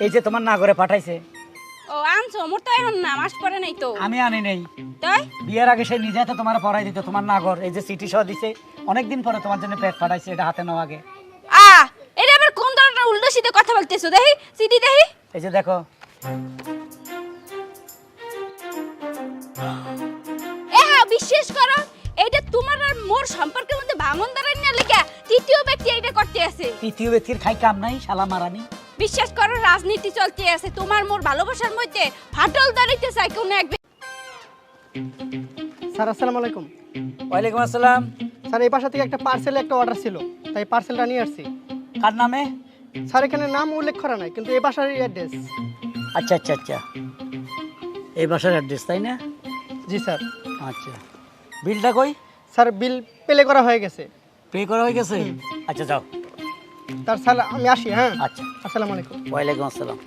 এই যে তোমার নাগরে পাঠাইছে। ও আনছো, মোর তো এখন না, মাস পরে নাই তো। আমি আনি নাই। তাই বিয়ের আগে সে নিজে হাতে তোমার পড়াই দিত। তোমার নাগর এই যে চিঠি সহ দিছে, অনেকদিন পরে তোমার জন্য পেট পাঠাইছে, এটা হাতে নাও আগে। এটা আবার কোন ধরনের উল্টো সিধে কথা বলতেছো? দেখি সিটি দেখি। এই যে দেখো। বিশ্বাস করো, এইটা তোমার আর মোর সম্পর্কের মধ্যে ভাঙন দাঁড়ায় না লেখা তৃতীয় ব্যক্তি এইটা করতে আছে। তৃতীয় ব্যক্তির খাই কাম নাই, শালা মারানি। বিশ্বাস করো, রাজনীতি চলতে আছে, তোমার মোর ভালোবাসার মধ্যে ফাটল দাঁড়াইতে চাই কোন এক। স্যার আসসালামু আলাইকুম। ওয়ালাইকুম আসসালাম। স্যার এই বাসা থেকে একটা পার্সেল একটা অর্ডার ছিল, তাই পার্সেলটা নিয়ে আসছি। কার নামে? স্যার এখানে নাম উল্লেখ করা নাই, কিন্তু এই বাসার অ্যাড্রেস। আচ্ছা আচ্ছা আচ্ছা, এই বাসার অ্যাড্রেস তাই না? জি স্যার। আচ্ছা, বিলটা কই? স্যার বিল পেলে করা হয়ে গেছে। পে করা হয়ে গেছে? আচ্ছা যাও। তার স্যার আমি আসি। হ্যাঁ আচ্ছা, আসসালামু আলাইকুম। ওয়ালাইকুম আসসালাম।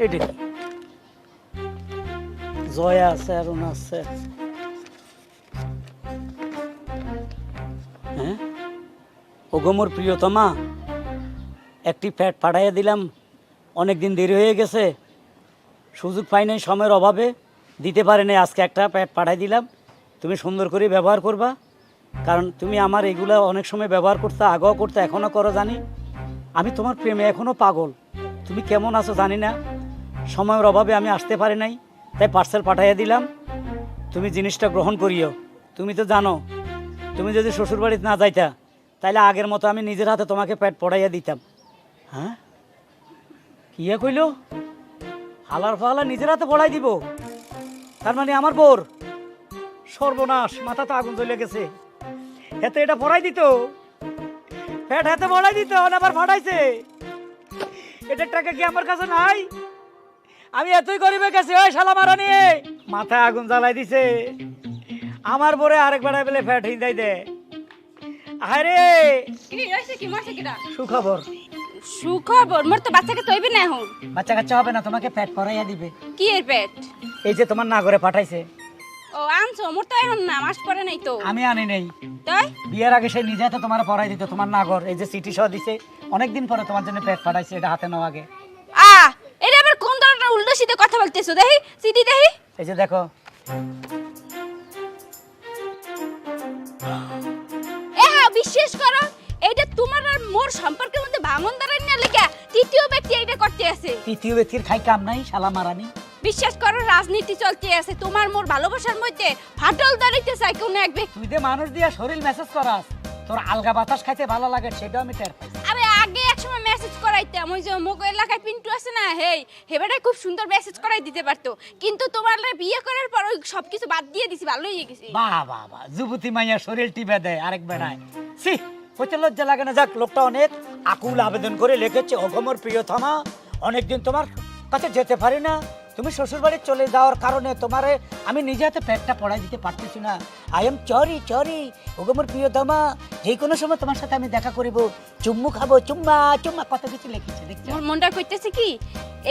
এটা কি? জয়া আছে আর ওনা আছে। হ্যাঁ, ওগো মোর প্রিয়তমা, একটি ফ্যাট পাঠাইয়া দিলাম, অনেক দিন দেরি হয়ে গেছে, সুযোগ পাই নাই, সময়ের অভাবে দিতে পারে নাই। আজকে একটা প্যাট পাঠাই দিলাম, তুমি সুন্দর করে ব্যবহার করবা, কারণ তুমি আমার এগুলো অনেক সময় ব্যবহার করতে, আগেও করতে, এখনও করো জানি। আমি তোমার প্রেমে এখনও পাগল। তুমি কেমন আছো জানি না, সময়ের অভাবে আমি আসতে পারি নাই, তাই পার্সেল পাঠাইয়া দিলাম, তুমি জিনিসটা গ্রহণ করিও। তুমি তো জানো, তুমি যদি শ্বশুরবাড়িতে না যাইতা, তাইলে আগের মতো আমি নিজের হাতে তোমাকে প্যাট পড়াইয়া দিতাম। হ্যাঁ, কিয়া কইল? হালার ফালা নিজের হাতে পড়াই দিব? তার মানে আমার বোর সর্বনাশ, মাথা তো আগুন জ্বলে গেছে। এতে এটা পড়াই দিত, প্যাট হাতে পড়াই দিত, আবার ফাটাইছে। এটার টাকা কি আমার কাছে নাই? আমি এতই গরিবের কাছে, ওই শালা মারানি মাথায় আগুন জ্বালাই দিছে। আমার বোরে আরেক বেড়াই বেলে ফ্যাট হিন্দাই দে। আরে কি হইছে, কি মারছে কিডা? সুখবর। সুখবর? মোর তো বাচ্চাকে তৈবি না এখন। বাচ্চা কাচ্চা হবে না, তোমাকে পেট পরাইয়া দিবে। কি এর পেট? এই যে তোমার নাগরে পাঠাইছে। ও আনছো, মোর তো এখন না, মাস পরে নাই তো। আমি আনি নাই। তাই বিয়ের আগে সে নিজে হাতে তোমার পড়াই দিত। তোমার নাগর এই যে চিঠি সহ দিছে, অনেকদিন পরে তোমার জন্য পেট পাঠাইছে, এটা হাতে নাও আগে। এটা আবার কোন ধরনের উল্টো সিধে কথা বলতেছো? দেখি সিটি দেখি। এই যে দেখো। বিশ্বাস করো, এইটা তোমার আর মোর সম্পর্কের মধ্যে ভাঙন দাঁড়ায় না লেখা তৃতীয় ব্যক্তি এইটা করতে আছে। তৃতীয় ব্যক্তির খাই কাম নাই, শালা মারানি। বিশ্বাস করো, রাজনীতি চলতে আছে, তোমার মোর ভালোবাসার মধ্যে ফাটল দাঁড়াইতে চাই কোন এক ব্যক্তি। তুই যে মানুষ দিয়া শরীর মেসেজ করাস, তোর আলগা বাতাস খাইতে ভালো লাগে, সেটাও আমি টের পাই। আমি আগে একসময় মেসেজ করাইতাম, ওই যে মোগ এলাকায় পিন্টু আছে না, হেবেটা খুব সুন্দর মেসেজ করাই দিতে পারতো, কিন্তু তোমার বিয়ে করার পর ওই সবকিছু বাদ দিয়ে দিছি, ভালো হয়ে গেছি। বাহ বাহ বাহ, যুবতী মাইয়া শরীর টিপে দেয় আরেক বেড়ায়। সি, হইতে লজ্জা লাগে না? যাক, লোকটা অনেক আকুল আবেদন করে লিখেছে, ওগমর প্রিয়তমা, অনেকদিন তোমার কাছে যেতে পারি না, তুমি শ্বশুরবাড়ি চলে যাওয়ার কারণে তোমারে আমি নিজে হাতে পেটটা পড়াই দিতে পারতেছি না। আই এম চরি চরি ওগমর প্রিয়তমা, যে কোনো সময় তোমার সাথে আমি দেখা করিব, চুম্মু খাবো, চুম্মা চুম্মা, কত কিছু লিখেছে দেখছো। মোর মনটা কইতেছে কি,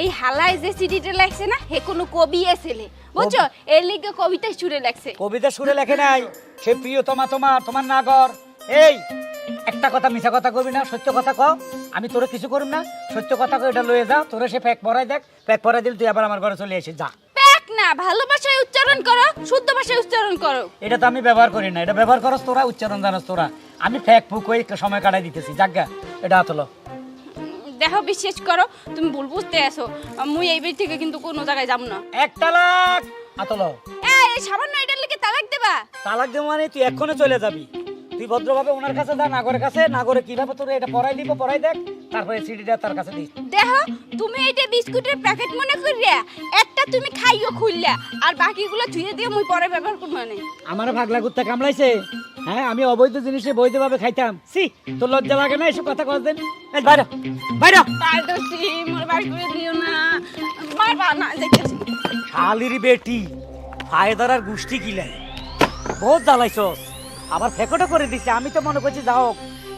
এই হালায় যে সিডিটা লাগছে না, হে কোনো কবি এসেলে, বুঝছো, এর লিগে কবিতা সুরে লাগছে। কবিতা সুরে লেখে নাই, সে প্রিয়তমা তোমার, তোমার নাগর। এই একটা কথা মিছা কথা কবি না, সত্য কথা কও, আমি তোরে কিছু করব না, সত্য কথা কও, এটা লয়ে যা, তোরে সে প্যাক পরাই দেখ, প্যাক পরাই দিল, তুই আবার আমার ঘরে চলে এসে যা। প্যাক না, ভালো ভাষায় উচ্চারণ করো, শুদ্ধ ভাষায় উচ্চারণ করো। এটা তো আমি ব্যবহার করি না, এটা ব্যবহার করস তোরা, উচ্চারণ জানাস তোরা। আমি ফ্যাক ফুক হয়ে সময় কাটাই দিতেছি, যাজ্ঞা এটা হাতলো। দেখো, বিশ্বাস করো, তুমি ভুল বুঝতে আসো, মুই এই বাড়ি থেকে কিন্তু কোনো জায়গায় যাব না। এক তালাক হাতলো। এই সামান্য এটার লিগে তালাক দেবা? তালাক দেব মানে তুই এক্ষণে চলে যাবি। তুই ভদ্রভাবে ওনার কাছে যা, নাগরের কাছে, নাগরে কিভাবে তোর এটা পড়াই দিব, পড়াই দেখ, তারপরে সিডিটা তার কাছে দিস। দেখো, তুমি এইটা বিস্কুটের প্যাকেট মনে করিয়া একটা তুমি খাইও খুললা, আর বাকিগুলো ধুয়ে দিয়ে মুই পরে ব্যবহার করব না। আমার ভাগলা কুত্তা কামড়াইছে। হ্যাঁ, আমি অবৈধ জিনিসে বৈধভাবে খাইতাম। সি, তোর লজ্জা লাগে না এসব কথা কইতেন? এই বাইরে বাইরে, তাই তো মোর বাড়ি করে দিও না, মারবা না, যাইতেছি। শালির বেটি, ফায়দার আর গুষ্টি কিলাই, বহুত জ্বালাইছস, আবার ফেকটো করে দিছে। আমি তো মনে করছি যাও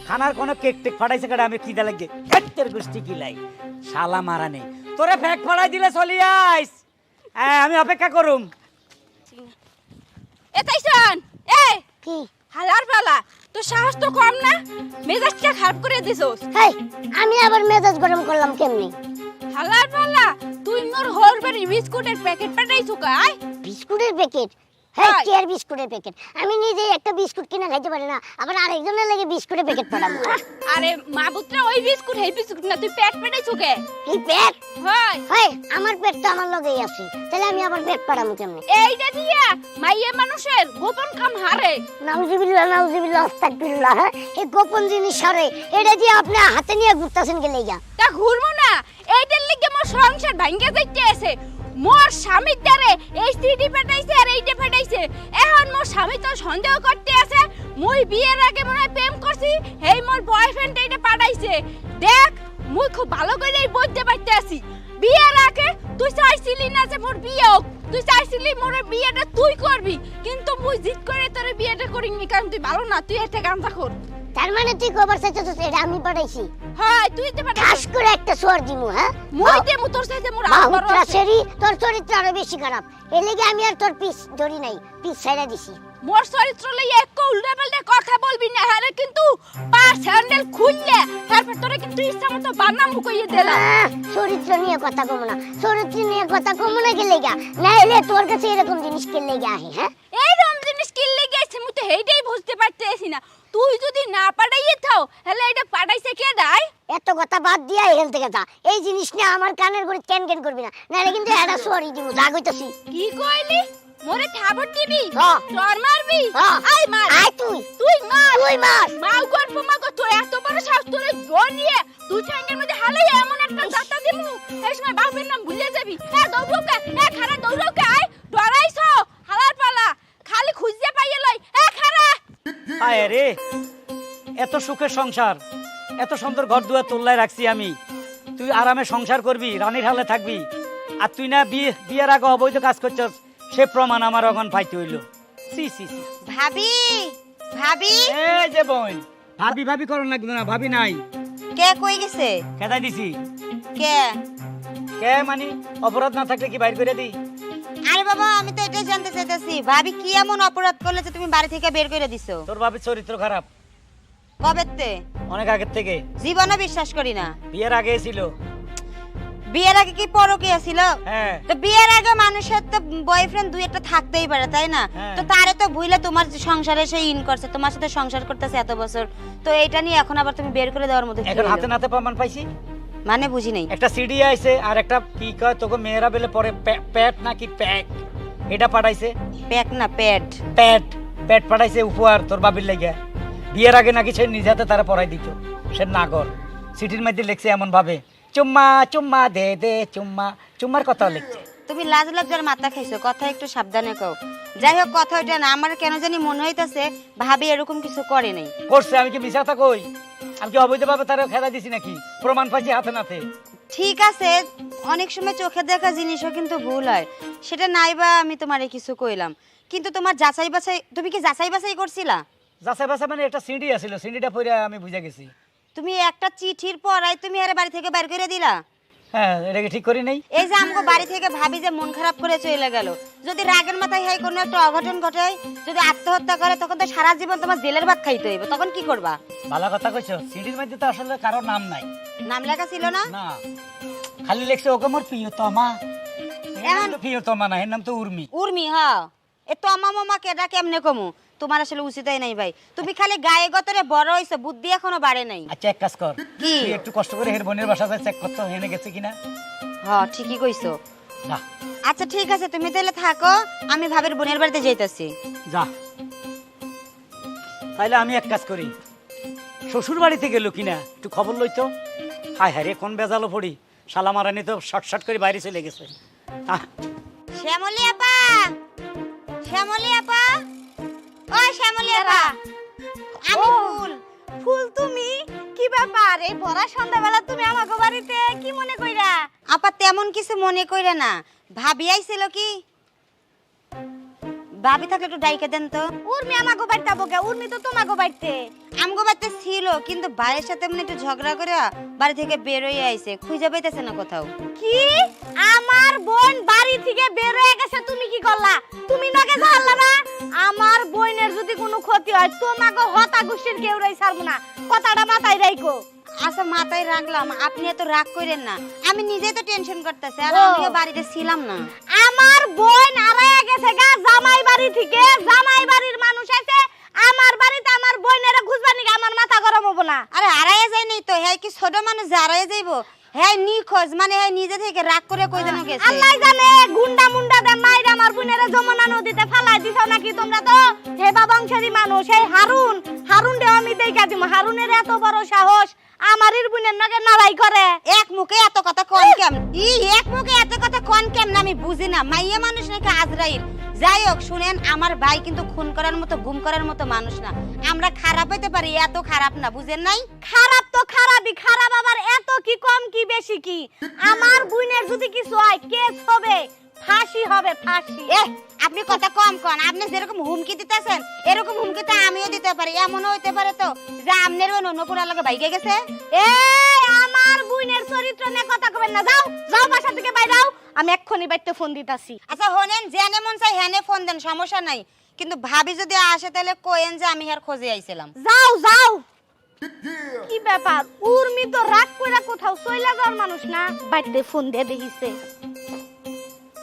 খানার কোনো কেক টেক ফাটাইছে কাটা, আমি খিদা লাগে এত্তের গুষ্টি কিলাই, শালা মারানি, তোরে ফেক ফাটাই দিলে চলি আইস। হ্যাঁ, আমি অপেক্ষা করুম। এতাইছন এই কি হালার পালা তো সাহস তো কম না মেজাজটা খারাপ করে দিছস হেই আমি আবার মেজাজ গরম করলাম কেমনি? হালার পালা তুই মোর হোলবারি বিস্কুটের প্যাকেট পাঠাইছো কাই বিস্কুটের প্যাকেট? হ্যাঁ হাই। কি আর বিস্কুটের প্যাকেট? আমি নিজে একটা বিস্কুট কিনা খাইতে পারি না, আবার আরেকজনের লাগে বিস্কুটের প্যাকেট পাঠাবো? আরে মাবুতরা ওই বিস্কুট হেই বিস্কুট না তুই প্যাক পাঠাইছো কে এই পেট? হয় হয় আমার পেট তো আমার লগেই আছে, তাহলে আমি আবার পেট পাঠাবো কেমনে? এইটা দিয়া মাইয়া মানুষের গোপন কাম হারে নাউজুবিল্লাহ আস্তাগফিরুল্লাহ। হ্যাঁ এই গোপন জিনিস সরে এটা দিয়ে আপনি হাতে নিয়ে ঘুরতাছেন গেলে যা। তা ঘুরবো না এইটার লিগে মোর সংসার ভাঙ্গা যাইতে আছে মোর স্বামীর দ্বারে এই সিডি পাঠাইছে আর এইটা পাঠাইছে এখন মোর স্বামী তো সন্দেহ করতে আছে মুই বিয়ের আগে মনে হয় প্রেম করছি হেই মোর বয়ফ্রেন্ড এইটা পাঠাইছে দেখ মুই খুব ভালো করেই বুঝতে পারতে আছি বিয়ের আগে তুই চাইছিলি না যে মোর বিয়ে হোক তুই চাইছিলি মোর বিয়েটা তুই করবি কিন্তু মুই জিদ করে তোর বিয়েটা করিনি কারণ তুই ভালো না তুই একটা গাঁজা কর তার মানে তুই কবার চাইছিস এটা আমি পাঠাইছি? হয় তুই তো পাঠাইছিস ঠাস করে একটা সোয়ার দিমু। হ্যাঁ মই দে মোর সাথে মোর আবার বাহুত্রা আছে সেরি তোর চরিত্র আরো বেশি খারাপ, এর লেগে আমি আর তোর পিস ধরি নাই, পিস ছাইড়া দিছি। মোর চরিত্র লইয়া এক উল্টা পাল্টা কথা বলবি না হারে কিন্তু পা স্যান্ডেল খুললে তারপর তোরে কিন্তু ইচ্ছা মতো বানামু কইয়ে দিলাম চরিত্র নিয়ে কথা কমো না, চরিত্র নিয়ে কথা কমো না গেলে গা, না এলে তোর কাছে এরকম জিনিস কেলে গা আহে। হ্যাঁ এই রকম জিনিস কিনলে গেছে মুই তো হেইটাই বুঝতে পারতেছি না তুই যদি না পাঠাইয়ে থাও তাহলে এটা পাঠাইছে কে দাই এত কথা বাদ দিয়া এখান থেকে যা, এই জিনিস নিয়ে আমার কানের করে ক্যান ক্যান করবি না, নাহলে কিন্তু এটা সরি দিমু, যা কইতাছি। কি কইলি মোরে থাবর দিবি হ্যাঁ। চর মারবি হ্যাঁ। আই মার আয় তুই তুই মার তুই মার। মাও গর্ব মাগো তুই এত বড় সাহস তোরে গনিয়ে তুই ঠ্যাঙ্গের মধ্যে হালাই এমন একটা জাতা দিমু এই সময় বাপের নাম ভুলে যাবি এ দৌড়কা এ খারা দৌড়কা আয় ডরাইছো হালার পালা খালি খুঁজে পাইয়ে লই এ খারা হায় রে, এত সুখের সংসার, এত সুন্দর ঘর দুয়ার তোল্লায় রাখছি আমি, তুই আরামে সংসার করবি, রানীর হালে থাকবি, আর তুই না বিয়ের আগে অবৈধ কাজ করছস, সে প্রমাণ আমার অগন পাইতে হইল। সি সি সি। ভাবি ভাবি এই যে বোন, ভাবি ভাবি করন লাগবে না, ভাবি নাই। কে কই গেছে? খেদাই দিছি। কে? কে মানে অপরাধ না থাকলে কি বাইর করে দিই? আরে বাবা আমি তো এটাই জানতে চাইতেছি ভাবি কি এমন অপরাধ করলে যে তুমি বাড়ি থেকে বের করে দিছো? তোর ভাবির চরিত্র খারাপ কবেতে? অনেক আগের থেকে, জীবনে বিশ্বাস করি না। বিয়ের আগে ছিল। বিয়ের আগে কি পরকীয়া ছিল? হ্যাঁ তো বিয়ের আগে মানুষের তো বয়ফ্রেন্ড দুই একটা থাকতেই পারে তাই না? হ্যাঁ। তো তারে তো ভুলে তোমার সংসারে সে ইন করছে, তোমার সাথে সংসার করতেছে এত বছর, তো এইটা নিয়ে এখন আবার তুমি বের করে দেওয়ার মতো কি এখন হইলো? হাতে নাতে প্রমাণ পাইছি। মানে বুঝি নাই। একটা সিডি আইছে আর একটা কি কয় তোকে মেয়েরা বেলে পরে প্যাট নাকি প্যাক, এটা পাঠাইছে। প্যাক না প্যাড। প্যাট প্যাট পাঠাইছে উপহার তোর বাবির লাগিয়া। বিয়ের আগে নাকি সে নিজ হাতে তারা পড়াই দিত, সে নাগর। সিটির মধ্যে লিখছে এমন ভাবে, চুম্মা চুম্মা দে দে চুম্মা, চুম্মার কথা লিখছে। তুমি লাজ লজ্জার মাথা খাইছো, কথা একটু সাবধানে কও। যাই হোক কথা ওইটা না, আমার কেন জানি মনে হইতাছে ভাবি এরকম কিছু করে নাই। করছে, আমি কি মিশা কই? আমি কি অবৈধভাবে তারা খেলা দিছি নাকি? প্রমাণ পাইছি হাতে নাতে। ঠিক আছে, অনেক সময় চোখে দেখা জিনিসও কিন্তু ভুল হয়, সেটা নাইবা আমি তোমারে কিছু কইলাম, কিন্তু তোমার যাচাই বাছাই, তুমি কি যাচাই বাছাই করছিলা? যাচাই বাছাই মানে একটা সিডি আছিল, সিডিটা পড়ে আমি বুঝে গেছি। তুমি একটা চিঠির পড়াই তুমি আরে বাড়ি থেকে বের করে দিলা। হ্যাঁ এটা কি ঠিক করি নাই? এই যে আমগো বাড়ি থেকে ভাবি যে মন খারাপ করে চলে গেল, যদি রাগের মাথায় হয় কোনো একটা অঘটন ঘটায়, যদি আত্মহত্যা করে, তখন তো সারা জীবন তোমার জেলের ভাত খাইতে হইবে, তখন কি করবা? ভালো কথা কইছো, সিডির মধ্যে তো আসলে কারোর নাম নাই। নাম লেখা ছিল না? না, খালি লিখছে ওকে মোর প্রিয়তমা। এখন প্রিয়তমা না, এর নাম তো উর্মি। উর্মি। হ্যাঁ, এ তো আমা মামা কেডা কেমনে কমু, তোমার আসলে উচিতই নাই ভাই। তুমি খালি গায়ে গতরে বড় হইছো, বুদ্ধি এখনো বাড়ে নাই। আচ্ছা এক কাজ কর, কি? তুই একটু কষ্ট করে হের বোনের বাসা চেক করতো এনে গেছে কিনা। হ্যাঁ ঠিকই কইছো। যা আচ্ছা ঠিক আছে, তুমি তাহলে থাকো, আমি ভাবের বোনের বাড়িতে যাইতাছি। যা, তাইলে আমি এক কাজ করি, শ্বশুর বাড়িতে গেল কিনা একটু খবর লইতো। হায় হায় রে, কোন বেজালো পড়ি, শালা মারানি তো শর্ট করে বাইরে চলে গেছে। শ্যামলী আপা, শ্যামলী আপা, ও শ্যামলী আপা, আমি ফুল। ফুল তুমি কি ব্যাপার এই ভরা সন্ধ্যাবেলা তুমি আমাগো বাড়িতে কি মনে কইরা? আপা তেমন কিছু মনে কইরা না, ভাবি আইছিল কি? ভাবি থাকলে একটু ডাইকে দেন তো। উর্মি আমাকে বাড়িতে কে? উর্মি তো তোমাকে বাড়িতে। আমগো বাড়িতে ছিল, কিন্তু ভাইয়ের সাথে মানে একটু ঝগড়া করে বাড়ি থেকে বের হয়ে আইছে, খুঁজে পাইতেছে না কোথাও। কি? আমার বোন বাড়ি থেকে বের হয়ে গেছে, তুমি কি করলা? তুমি নাকে ঝাড়লা না? আমার বোনের যদি কোনো ক্ষতি হয় তোমাকে হতা গোষ্ঠীর কেউ রাই ছাড়বো না, কথাটা মাথায় রাখো। আচ্ছা মাথায় রাখলাম, আপনি এত রাগ করেন না, আমি নিজেই তো টেনশন করতেছি, আর ও। আমিও বাড়িতে ছিলাম না। আমার বোন আড়াইয়া গেছে গা জামাই বাড়ি থেকে, জামাই বাড়ির মানুষ আছে আমার বাড়িতে, আমার বোনেরা খুঁজবানি আমার মাথা গরম হবো না। আরে হারাইয়া যায় নাই তো, হ্যাঁ কি ছোট মানুষ যে হারাইয়া যাইবো? হ্যাঁ নিখোঁজ, মানে হ্যাঁ নিজে থেকে রাগ করে কই যেন গেছে। আল্লাহ জানে গুন্ডা মুন্ডা দে মাইরা আমার বোনেরা যমুনা নদীতে ফালাই দিছো নাকি তোমরা? তো হেবা বংশেরই মানুষ, এই হারুন দে আমি দেখা দিম। হারুনের এত বড় সাহস আমারির বোনের নাকে নাড়াই করে। এক মুখে এত কথা কোন কেম? এক মুখে এত কথা কোন কেম না আমি বুঝি না। মাইয়া মানুষ নাকি আজরাইল? যাই হোক শুনেন, আমার ভাই কিন্তু খুন করার মতো গুম করার মতো মানুষ না। আমরা খারাপ হইতে পারি, এত খারাপ না, বুঝেন নাই? খারাপ তো খারাপই, খারাপ আবার এত কি কম কি বেশি কি? আমার বোনের যদি কিছু হয় কেস হবে, ফাঁসি হবে, ফাঁসি। আপনি কথা কম কন। আপনি যেরকম হুমকি দিতেছেন এরকম হুমকি তো আমিও দিতে পারি। এমনও হইতে পারে তো যে আপনার ওই ননপুরার লগে ভাইগে গেছে। আমার বোনের চরিত্র নিয়ে কথা কবেন না। যাও যাও, বাসা থেকে বাইরে যাও, আমি এক্ষুনি বাইতে ফোন দিতাছি। আচ্ছা হোনেন, জেনে মন চাই হ্যানে ফোন দেন, সমস্যা নাই, কিন্তু ভাবি যদি আসে তাহলে কোয়েন যে আমি আর খোঁজে আইছিলাম। যাও যাও। কি ব্যাপার? উর্মি তো রাগ কইরা কোথাও চইলা যাওয়ার মানুষ না, বাইতে ফোন দিয়ে দেখিছে।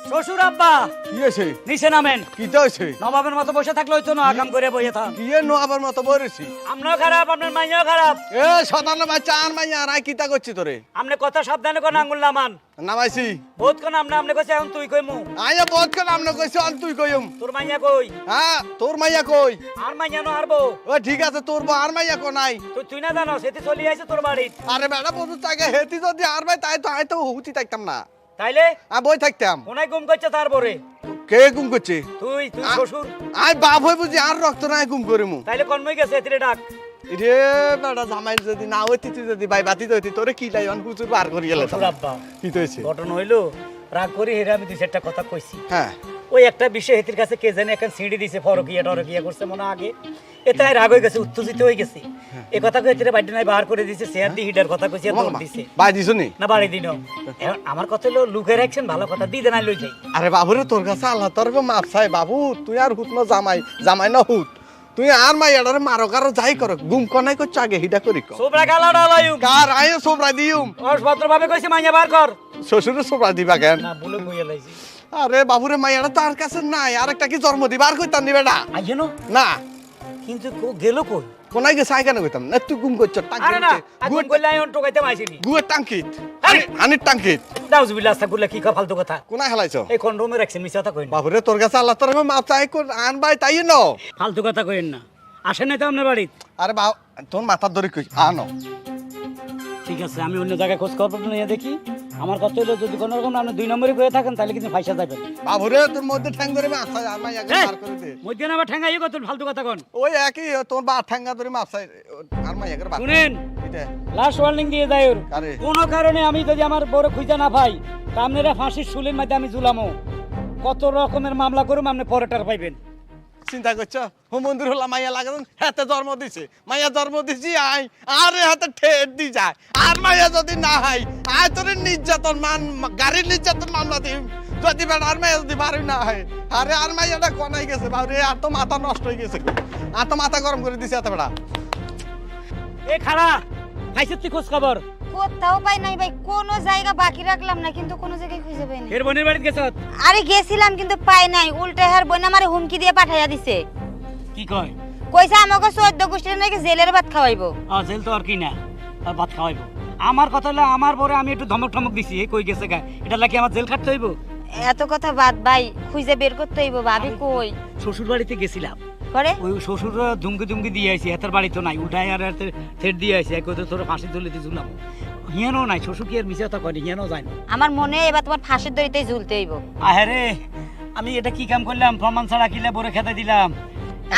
শ্বশুর আব্বা কি হয়েছে? নিচে নামেন। কিটা হয়েছে? নবাবের মতো বসে থাকলে হইতো না, আকাম করে বসে থাক। কি এর নোয়াবার মতো বলেছি? আমরাও খারাপ, আপনার মাইয়াও খারাপ। এ শতান্ন বাচ্চা আর মাইয়া আর কিতা করছি তোরে? আপনি কথা সাবধানে কোন আঙ্গুল নামান। নামাইছি। বহুত কোন আমনে কইছে এখন তুই কইমু। আয়া বহুত করে আমনে কইছি অন তুই কইম। তোর মাইয়া কই? হ্যাঁ তোর মাইয়া কই? আর মাইয়া নো আরবো। ও ঠিক আছে, তোর বউ আর মাইয়া কো নাই? তুই না জানো সেটি চলি আইছে তোর বাড়ি। আরে বেটা বন্ধু তাকে হেতি যদি আর ভাই তাই তো হুতি থাকতাম না। তাইলে আ বই থাকতাম। কোনায় গুম করছে তারপরে? কে গুম করছে? তুই শ্বশুর। আই বাপ হই বুঝি আর রক্ত নাই গুম করিমু। তাইলে কনমই গেছে এতিরে ডাক। রে বেটা জামাই যদি না হইতি তুই যদি ভাই বাতি হইতি তোরে কি লাই অন হুজুর বার করি গেল। শ্বশুর আব্বা কি হইছে? ঘটনা হইলো রাগ করি হেরে আমি দুই চারটা কথা কইছি। হ্যাঁ ওই একটা বিষয় হেতির কাছে কে জানে এখন সিঁড়ি দিছে, ফরকিয়া করছে মনে আগে, এতে রাগ হয়ে গেছে, উত্তেজিত হয়ে গেছে। এই কথা কই হেতিরে বাইরে নাই বার করে দিছে, শেয়ার দি হিটার কথা কইছে দৌড় দিছে। ভাই দিছনি? না বাড়ি দিন। এখন আমার কথা হলো লুকে রাখছেন, ভালো কথা দি দেন লই যাই। আরে বাবুরে তোর কাছে আল্লাহ তোর মাপ চাই বাবু, তুই আর হুত না জামাই না হুত, তুই আর মাই এডারে মারো কারো যাই করো, গুম কনাই করছ আগে হিডা করি কর। সোবরা গালা ডালাইম কার আয়ো সোবরা দিউম? অসভদ্র ভাবে কইছে মাইয়া বার কর। শ্বশুরে সোবরা দিবা কেন? না বলে কইয়া লাইছি। আরে বাবুরে মাইয়াটা তার কাছে নাই, আরেকটা কি জন্ম দিবার কইতাম নি বেটা? আইনো না কিন্তু গেল কই? কোনাই গেছে আই কেন কইতাম না? তুই গুম করছ আরে না টাঙ্কিত, আগুন কইলা আইন টোকাইতে মাইছিনি। গুয়ে টাঙ্কিত, আরে! আনির টাঙ্কিত নাউজুবিল্লাহ আস্তাগফিরুল্লাহ, কি ফালতু কথা। কোনায় হেলাইছ? এই কন্ডমে রাখছেন, মিছা কথা কইন। বাবুরে তোর কাছে আল্লাহ তোর মাপ চাই কোন আন ভাই তাই ন। ফালতু কথা কইন না, আসেন নাই তো আপনার বাড়ি। আরে বা তোর মাথার ধরে কই আনো। ঠিক আছে আমি অন্য জায়গায় খোঁজ খবর নিয়ে দেখি। আমার কথা হলো যদি কোনো রকম আপনি 2 নম্বরে করে থাকেন তাহলে কিন্তু ফাইসা যাবেন। বাবুরে তোর মধ্যে ঠ্যাং ধরে মাপ চাই আর মাইয়াকে বার করে দে। মধ্যে না ঠেঙ্গাই কত ফালতু কথা কোন। ওই একই তোর বা ঠ্যাঙ্গা ধরে মাপ চাই আর মাইয়াকে বার। শুনেন এটা লাস্ট ওয়ার্নিং দিয়ে যাই ওর। কারে? কোনো কারণে আমি যদি আমার বড় খুঁজে না পাই তা আপনারা ফাঁসির শুলের মধ্যে আমি ঝুলামো। কত রকমের মামলা করুম আপনি পরেটার পাইবেন। চিন্তা করছ হো মন্দির হলা মাইয়া লাগান হাতে জন্ম দিছে, মাইয়া জন্ম দিছি আই আরে হাতে ঠেট দি যায় আর মাইয়া যদি না হাই আয় তোর নির্যাতন গাড়ির নির্যাতন মামলা দিম যদি বেটা আর মাইয়া যদি বাড়ি না হয়। আরে আর মাইয়াটা কনাই গেছে বাবুরে, আর তো মাথা নষ্ট হয়ে গেছে, আর তো মাথা গরম করে দিছে এত বেটা। এ খাড়া খাইছে তুই খোঁজ খবর? কোথাও পাই নাই ভাই, কোনো জায়গা বাকি রাখলাম না, কিন্তু কোনো জায়গায় খুঁজে পাইনি। এর বোনের বাড়িতে গেছ? আরে গেছিলাম কিন্তু পাই নাই, উল্টা হার বোন আমারে হুমকি দিয়ে পাঠাইয়া দিছে। কি কয়? কইছে আমাকে 14 গোষ্ঠীর নাকি জেলের ভাত খাওয়াইবো। জেল তো আর কি না, আর ভাত খাওয়াইবো। আমার কথা হলো আমার পরে আমি একটু ধমক টমক দিছি, এই কই গেছে গা, এটা লাগি আমার জেল খাটতে হইব? এত কথা বাদ ভাই, খুঁজে বের করতে হইব। ভাবি কই? শ্বশুর বাড়িতে গেছিলাম, করে ওই শ্বশুর ধুমকি দিয়ে আইছি, এত বাড়ি তো নাই, উঠাই আর থেট দিয়ে আইছি, এক তোর ফাঁসি তুলে দিয়ে ঝুলাম। হিয়ানো নাই, শ্বশুর কি আর মিশে কথা কয়নি, হিয়ানো যায় না। আমার মনে হয় এবার তোমার ফাঁসির দড়িতেই ঝুলতে হইব। আহারে আমি এটা কি কাম করলাম, প্রমাণ ছাড়া কিলে বরে খেতে দিলাম।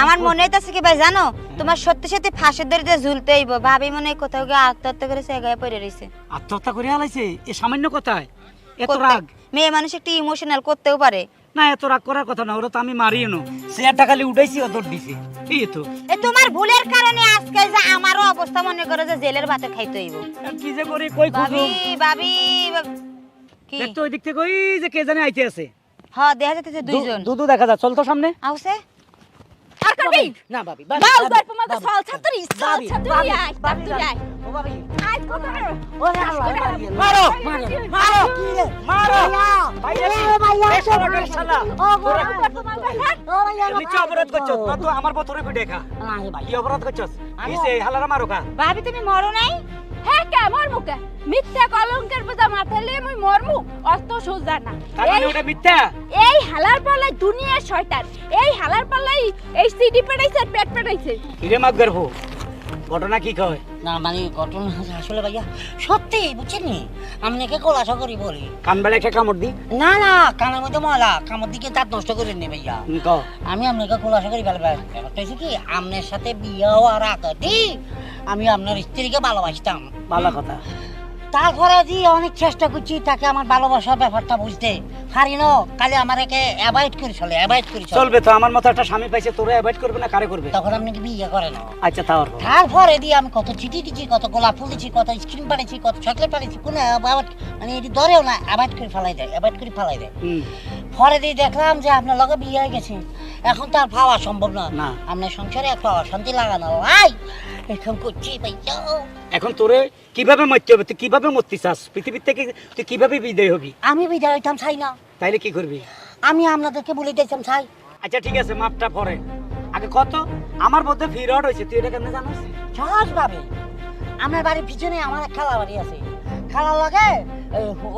আমার মনে হইতাছে কি ভাই জানো, তোমার সত্যি সত্যি ফাঁসির দড়িতে ঝুলতে হইব। ভাবি মনে হয় কোথাও গিয়ে আত্মহত্যা করে জায়গায় পড়ে রইছে। আত্মহত্যা করে হালাইছে? এ সামান্য কথায় এত করতে- রাগ? মেয়ে মানুষ একটু ইমোশনাল করতেও পারে। না এত রাগ করার কথা না, ওরা তো আমি মারিও না, চেয়ারটা খালি উঠাইছি ও দৌড় দিছে, এই তো। এ তোমার ভুলের কারণে আজকে যে আমারও অবস্থা মনে করো যে জেলের ভাতে খাইতে হইব। কি যে করি কই খুঁজো, ভাবি কি দেখতো ওই দিক থেকে ওই যে কে জানে আইতে আছে, হ্যাঁ দেখা যাচ্ছে দুইজন দুদু দেখা যায়, চল তো সামনে। আউছে আর করবি না ভাবি বাউ গল্প মধ্যে সল ছাত্রী আয় ছাত্রী আয় ও ভাবি আজ কত ওরে আল্লাহ মারো মারো মারো ভাইয়া ভাইয়া শালা নিচে অপরাধ করছস না তো আমার বতরে পিঠে খা, কি অপরাধ করছস কিসে হালারা মারো কা? ভাবি তুমি মরো নাই? হ্যাঁ কে মরমু কে মিথ্যা কলঙ্কের বোঝা মাথায় লিয়ে মুই মরমু অত সোজা না। তার মানে ওটা মিথ্যা? এই হালার পাল্লাই দুনিয়ার শয়তান, এই হালার পাল্লাই এই সিডি পেটাইছে আর পেট পেটাইছে। কিরে মাগ গর্ভ ঘটনা কি কয়? না মানে ঘটনা আসলে ভাইয়া সত্যি বুঝছেন, আপনাকে খোলাসা করি বলি। কান বেলা একটা কামড় দি? না না কানের মধ্যে ময়লা, কামড় দিকে দাঁত নষ্ট করে নি ভাইয়া। ক আমি আপনাকে খোলাসা করি ভালো ব্যাপারটা হচ্ছে কি, আপনার সাথে বিয়ে হওয়ার আগে আমি আপনার স্ত্রীকে ভালোবাসতাম। ভালো কথা। তারপরে দি অনেক চেষ্টা করছি তাকে আমার ভালোবাসার ব্যাপারটা বুঝতে পারি না, খালি আমার একে অ্যাভয়েড করে চলে, অ্যাভয়েড করে চলে। চলবে তো, আমার মতো একটা স্বামী পাইছে, তোরে অ্যাভয়েড করবে না কারে করবে? তখন আপনি কি বিয়ে করেন? আচ্ছা তারপরে দিয়ে আমি কত চিঠি দিচ্ছি, কত গোলাপ ফুল দিচ্ছি, কত স্ক্রিন পাঠিয়েছি, কত চকলেট পাঠিয়েছি, কোনো মানে এটি ধরেও না, অ্যাভয়েড করে ফেলাই দেয়, অ্যাভয়েড করে ফেলাই দেয়। পরে দিয়ে দেখলাম যে আপনার লগে বিয়ে হয়ে গেছে, এখন তো আর পাওয়া সম্ভব না, না। আপনার সংসারে একটা অশান্তি লাগানো ভাই এখন করছি ভাইয়া। এখন তোরে কিভাবে মরতে হবে, তুই কিভাবে মরতে চাস পৃথিবীর থেকে, তুই কিভাবে বিদায় হবি? আমি বিদায় হইতাম চাই না, তাইলে কি করবি? আমি আপনাদেরকে বলে দিতাম চাই। আচ্ছা ঠিক আছে, মাপটা পরে আগে কত আমার মধ্যে ফিরড হয়েছে, তুই এটা কেমনে জানিস? সহজ ভাবে আমার বাড়ির পিছনে আমার এক খালা বাড়ি আছে, খালার লাগে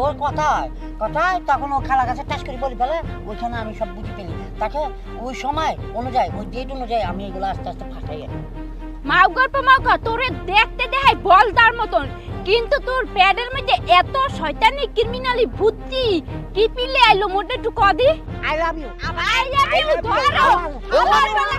ওর কথায় তখন ও খালা কাছে টাচ করে বলি ফেলে, ওইখানে আমি সব বুঝে ফেলি, তাকে ওই সময় অনুযায়ী ওই ডেট অনুযায়ী আমি এগুলো আস্তে আস্তে ফাটাই। মাও গল্প মাও কা তোরে দেখতে দেখাই বলদার মতন, কিন্তু তোর প্যাডের মধ্যে এত শয়তানি ক্রিমিনালি বুদ্ধি কি পিলে আইলো মোটে একটু কদি। I love you. I love you ধরো আমার বেলা